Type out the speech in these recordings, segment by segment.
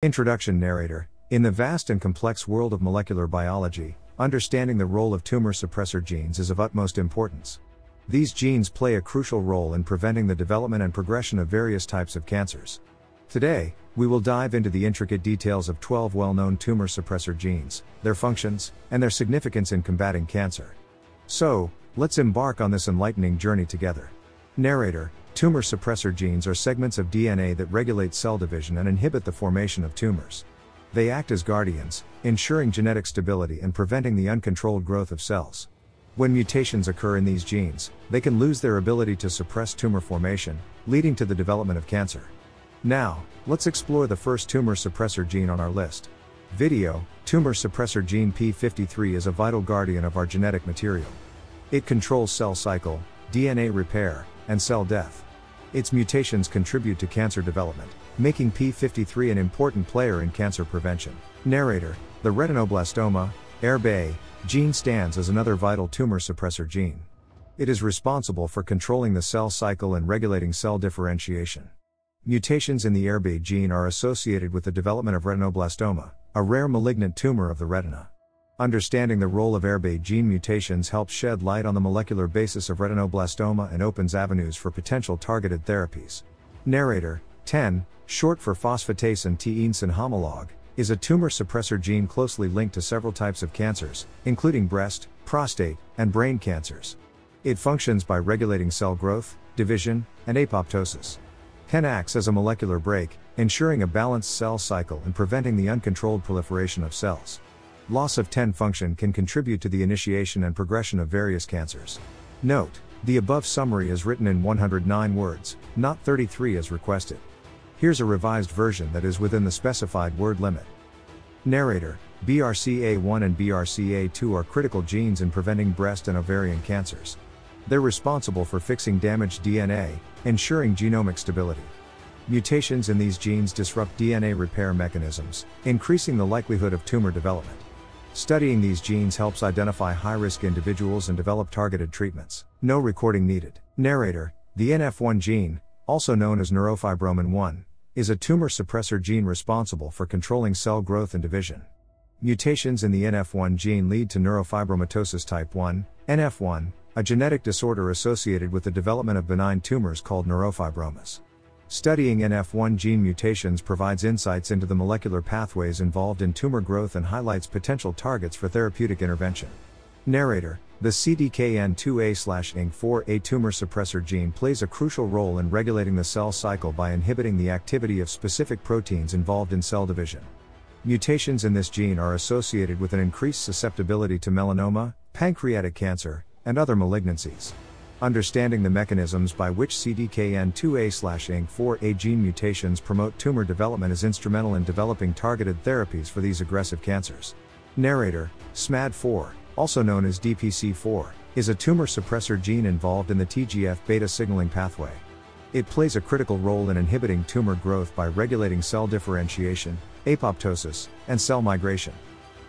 Introduction. Narrator. In the vast and complex world of molecular biology, understanding the role of tumor suppressor genes is of utmost importance. These genes play a crucial role in preventing the development and progression of various types of cancers. Today, we will dive into the intricate details of 12 well-known tumor suppressor genes, their functions, and their significance in combating cancer. So, let's embark on this enlightening journey together. Narrator. Tumor suppressor genes are segments of DNA that regulate cell division and inhibit the formation of tumors. They act as guardians, ensuring genetic stability and preventing the uncontrolled growth of cells. When mutations occur in these genes, they can lose their ability to suppress tumor formation, leading to the development of cancer. Now, let's explore the first tumor suppressor gene on our list. Video. Tumor suppressor gene P53 is a vital guardian of our genetic material. It controls cell cycle, DNA repair, and cell death. Its mutations contribute to cancer development, making P53 an important player in cancer prevention. Narrator. The retinoblastoma, ERB, gene stands as another vital tumor suppressor gene. It is responsible for controlling the cell cycle and regulating cell differentiation. Mutations in the ERB gene are associated with the development of retinoblastoma, a rare malignant tumor of the retina. Understanding the role of ERB gene mutations helps shed light on the molecular basis of retinoblastoma and opens avenues for potential targeted therapies. Narrator. 10, short for phosphatase and T-ensin homolog, is a tumor suppressor gene closely linked to several types of cancers, including breast, prostate, and brain cancers. It functions by regulating cell growth, division, and apoptosis. 10 acts as a molecular brake, ensuring a balanced cell cycle and preventing the uncontrolled proliferation of cells. Loss of 10 function can contribute to the initiation and progression of various cancers. Note, the above summary is written in 109 words, not 33 as requested. Here's a revised version that is within the specified word limit. Narrator. BRCA1 and BRCA2 are critical genes in preventing breast and ovarian cancers. They're responsible for fixing damaged DNA, ensuring genomic stability. Mutations in these genes disrupt DNA repair mechanisms, increasing the likelihood of tumor development. Studying these genes helps identify high-risk individuals and develop targeted treatments. No recording needed. Narrator. The NF1 gene, also known as neurofibromin 1, is a tumor suppressor gene responsible for controlling cell growth and division. Mutations in the NF1 gene lead to neurofibromatosis type 1, NF1, a genetic disorder associated with the development of benign tumors called neurofibromas. Studying NF1 gene mutations provides insights into the molecular pathways involved in tumor growth and highlights potential targets for therapeutic intervention. Narrator. The CDKN2A/INK4A tumor suppressor gene plays a crucial role in regulating the cell cycle by inhibiting the activity of specific proteins involved in cell division. Mutations in this gene are associated with an increased susceptibility to melanoma, pancreatic cancer, and other malignancies. Understanding the mechanisms by which CDKN2A/INK4A gene mutations promote tumor development is instrumental in developing targeted therapies for these aggressive cancers. Narrator. SMAD4, also known as DPC4, is a tumor suppressor gene involved in the TGF-beta signaling pathway. It plays a critical role in inhibiting tumor growth by regulating cell differentiation, apoptosis, and cell migration.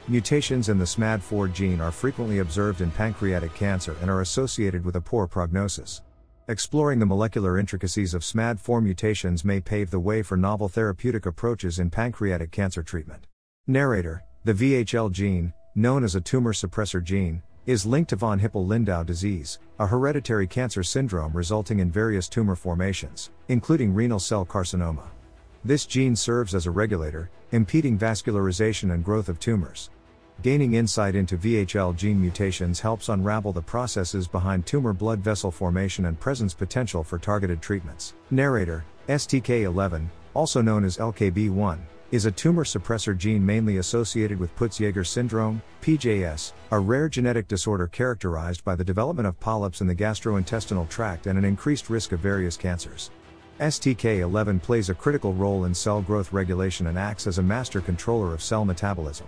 Mutations in the SMAD4 gene are frequently observed in pancreatic cancer and are associated with a poor prognosis. Exploring the molecular intricacies of SMAD4 mutations may pave the way for novel therapeutic approaches in pancreatic cancer treatment. Narrator. The VHL gene, known as a tumor suppressor gene, is linked to von Hippel-Lindau disease, a hereditary cancer syndrome resulting in various tumor formations, including renal cell carcinoma. This gene serves as a regulator, impeding vascularization and growth of tumors. Gaining insight into VHL gene mutations helps unravel the processes behind tumor blood vessel formation and presents potential for targeted treatments. Narrator. STK11, also known as LKB1, is a tumor suppressor gene mainly associated with Peutz-Jeghers syndrome, PJS, a rare genetic disorder characterized by the development of polyps in the gastrointestinal tract and an increased risk of various cancers. STK11 plays a critical role in cell growth regulation and acts as a master controller of cell metabolism.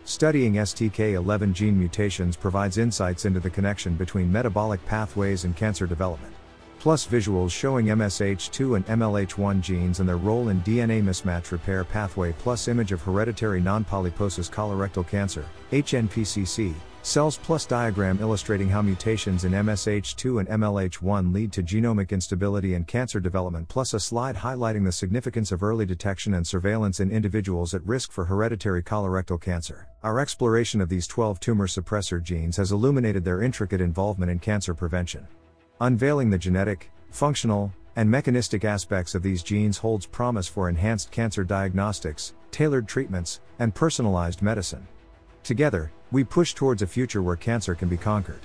Studying STK11 gene mutations provides insights into the connection between metabolic pathways and cancer development. Plus visuals showing MSH2 and MLH1 genes and their role in DNA mismatch repair pathway plus image of hereditary non-polyposis colorectal cancer, HNPCC, Cells plus diagram illustrating how mutations in MSH2 and MLH1 lead to genomic instability and cancer development, plus a slide highlighting the significance of early detection and surveillance in individuals at risk for hereditary colorectal cancer. Our exploration of these 12 tumor suppressor genes has illuminated their intricate involvement in cancer prevention. Unveiling the genetic, functional, and mechanistic aspects of these genes holds promise for enhanced cancer diagnostics, tailored treatments, and personalized medicine. Together, we push towards a future where cancer can be conquered.